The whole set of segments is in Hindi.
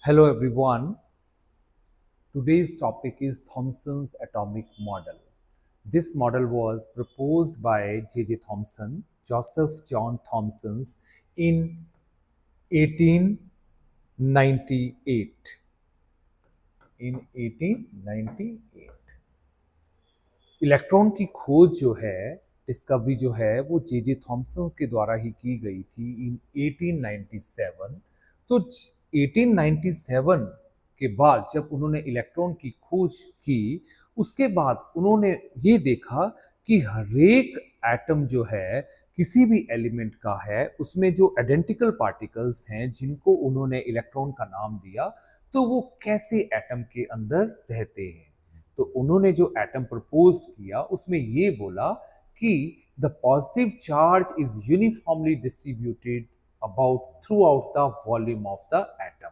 Hello everyone. Today's topic is Thomson's atomic model. This model was proposed by J.J. Thomson, Joseph John Thomson in 1898. In 1898 electron की खोज जो है, डिस्कवरी जो है, वो जे थॉमसन के द्वारा ही की गई थी इन 1897। तो 1897 के बाद जब उन्होंने इलेक्ट्रॉन की खोज की, उसके बाद उन्होंने ये देखा कि हरेक एटम जो है किसी भी एलिमेंट का है, उसमें जो आइडेंटिकल पार्टिकल्स हैं जिनको उन्होंने इलेक्ट्रॉन का नाम दिया, तो वो कैसे एटम के अंदर रहते हैं। तो उन्होंने जो एटम प्रपोज किया उसमें ये बोला कि the positive charge is uniformly distributed about through out the volume of the atom.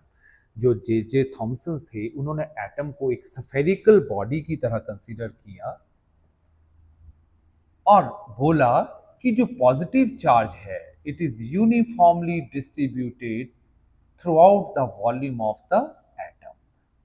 जो जे थॉमसन थे, उन्होंने एटम को एक स्फेरिकल बॉडी की तरह कंसीडर किया और बोला कि जो पॉजिटिव चार्ज है it is uniformly distributed throughout the volume of the atom.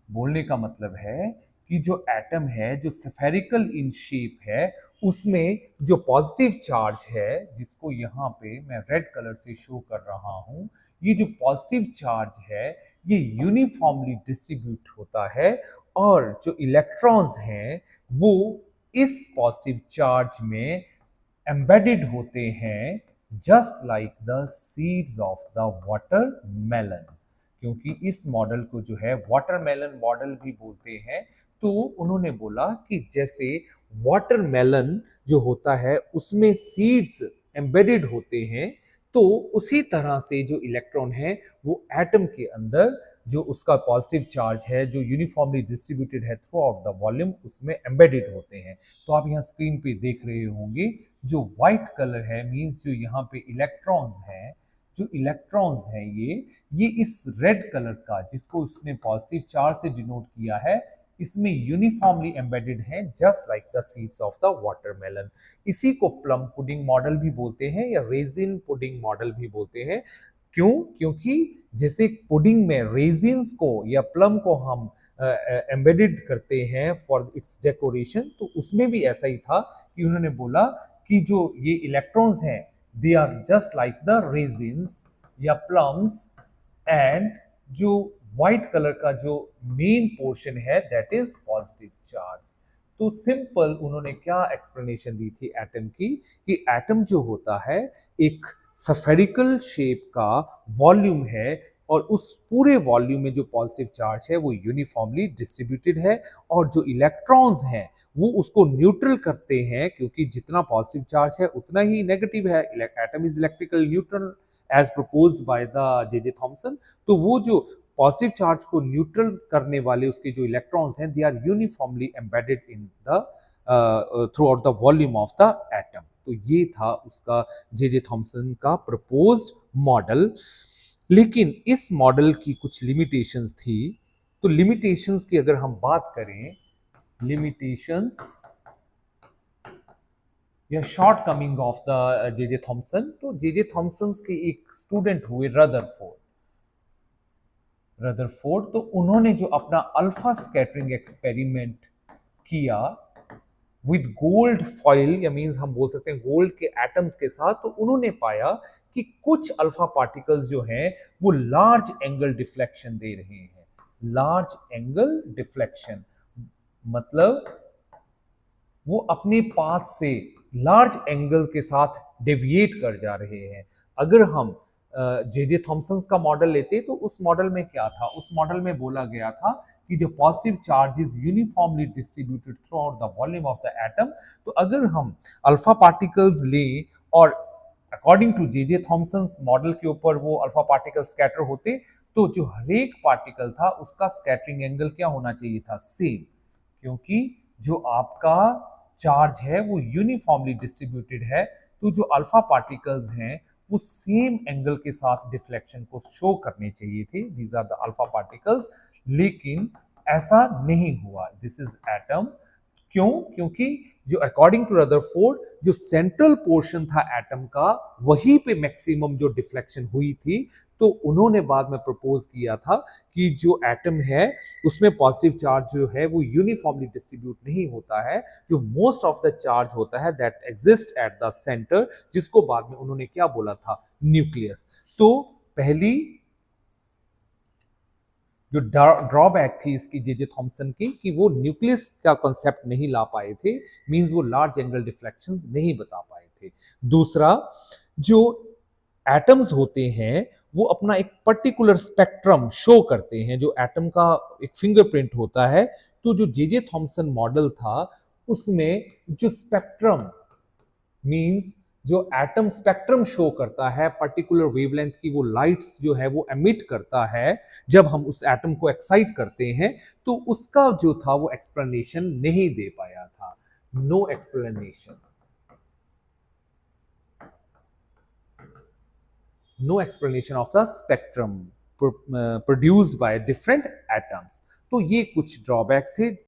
बोलने का मतलब है कि जो एटम है, जो स्फेरिकल इन शेप है, उसमें जो पॉजिटिव चार्ज है, जिसको यहाँ पे मैं रेड कलर से शो कर रहा हूं, ये जो पॉजिटिव चार्ज है ये यूनिफॉर्मली डिस्ट्रीब्यूट होता है और जो इलेक्ट्रॉन्स हैं वो इस पॉजिटिव चार्ज में एम्बेडेड होते हैं, just like the seeds of the watermelon. क्योंकि इस मॉडल को जो है वाटरमेलन मॉडल भी बोलते हैं। तो उन्होंने बोला कि जैसे वाटरमेलन जो होता है उसमें सीड्स एम्बेडेड होते हैं, तो उसी तरह से जो इलेक्ट्रॉन है वो एटम के अंदर जो उसका पॉजिटिव चार्ज है, जो यूनिफॉर्मली डिस्ट्रीब्यूटेड है थ्रू आउट द वॉल्यूम, उसमें एम्बेडेड होते हैं। तो आप यहाँ स्क्रीन पे देख रहे होंगे जो व्हाइट कलर है मींस जो यहाँ पे इलेक्ट्रॉन्स हैं, जो इलेक्ट्रॉन्स हैं ये इस रेड कलर का, जिसको उसने पॉजिटिव चार्ज से डिनोट किया है, इसमें यूनिफॉर्मली एम्बेडेड हैं just like the seeds of the watermelon. इसी को प्लम पुडिंग मॉडल भी बोलते हैं या रेजिन पुडिंग मॉडल भी बोलते हैं। क्यों? क्योंकि जैसे पुडिंग में रेजिन्स को या प्लम को हम एम्बेडेड करते हैं फॉर इट्स डेकोरेशन, तो उसमें भी ऐसा ही था कि उन्होंने बोला कि जो ये इलेक्ट्रॉन्स हैं they are just like the raisins या प्लम्स, एंड जो व्हाइट कलर का जो मेन पोर्शन है दैट इज पॉजिटिव चार्ज। तो सिंपल उन्होंने क्या एक्सप्लेनेशन दी थी एटम की, कि एटम जो होता है एक स्फेरिकल शेप का वॉल्यूम है और उस पूरे वॉल्यूम में जो पॉजिटिव चार्ज है वो यूनिफॉर्मली डिस्ट्रीब्यूटेड है, और जो इलेक्ट्रॉन्स हैं वो उसको न्यूट्रल करते हैं, क्योंकि जितना पॉजिटिव चार्ज है उतना ही नेगेटिव है। Atom is electrical neutral as proposed by the J Thomson. तो वो जो पॉजिटिव चार्ज को न्यूट्रल करने वाले उसके जो इलेक्ट्रॉन्स हैं they are uniformly embedded in the throughout the volume of the atom. तो ये था उसका जे थॉमसन का प्रपोज्ड मॉडल। लेकिन इस मॉडल की कुछ लिमिटेशंस थी। तो लिमिटेशंस की अगर हम बात करें, लिमिटेशंस या short coming of the J Thomson, तो जे थॉमसन के एक स्टूडेंट हुए रदरफोर्ड। तो उन्होंने जो अपना अल्फा स्कैटरिंग एक्सपेरिमेंट किया विद गोल्ड फॉइल, या मींस हम बोल सकते हैं गोल्ड के एटम्स के साथ, तो उन्होंने पाया कि कुछ अल्फा पार्टिकल्स जो हैं वो लार्ज एंगल डिफ्लेक्शन दे रहे हैं। लार्ज एंगल डिफ्लेक्शन मतलब वो अपने पाथ से लार्ज एंगल के साथ डेविएट कर जा रहे हैं। अगर हम जे थॉमसन का मॉडल लेते तो उस मॉडल में क्या था, उस मॉडल में बोला गया था कि जो positive charge is uniformly distributed throughout the volume of the atom. तो अगर हम अल्फा पार्टिकल्स लें और according to J Thomson model के ऊपर वो अल्फा पार्टिकल स्कैटर होते, तो जो हरेक पार्टिकल था उसका स्कैटरिंग एंगल क्या होना चाहिए था, सेम। क्योंकि जो आपका चार्ज है वो यूनिफॉर्मली डिस्ट्रीब्यूटेड है, तो जो अल्फा पार्टिकल्स हैं वो सेम एंगल के साथ डिफ्लेक्शन को शो करने चाहिए थे, these are the alpha particles. लेकिन ऐसा नहीं हुआ, दिस इज एटम। क्यों? क्योंकि जो अकॉर्डिंग टू रदरफोर्ड जो सेंट्रल पोर्शन था एटम का वहीं पे मैक्सिमम जो डिफ्लेक्शन हुई थी। तो उन्होंने बाद में प्रपोज किया था कि जो एटम है उसमें पॉजिटिव चार्ज जो है वो यूनिफॉर्मली डिस्ट्रीब्यूट नहीं होता है, जो मोस्ट ऑफ द चार्ज होता है that exist at the centre, जिसको बाद में उन्होंने क्या बोला था, न्यूक्लियस। तो पहली जो ड्रॉबैक थी इसकी जे थॉमसन की कि वो न्यूक्लियस का कॉन्सेप्ट नहीं ला पाए थे, मींस वो लार्ज एंगल डिफ्लेक्शंस नहीं बता पाए थे। दूसरा, जो एटम्स होते हैं वो अपना एक पर्टिकुलर स्पेक्ट्रम शो करते हैं, जो एटम का एक फिंगरप्रिंट होता है। तो जो जे थॉमसन मॉडल था उसमें जो स्पेक्ट्रम मींस जो एटम स्पेक्ट्रम शो करता है पर्टिकुलर वेवलेंथ की, वो लाइट्स जो है वो एमिट करता है जब हम उस एटम को एक्साइट करते हैं, तो उसका जो था वो एक्सप्लेनेशन नहीं दे पाया था। No explanation, no explanation of the spectrum produced by different atoms. तो ये कुछ ड्रॉबैक्स थे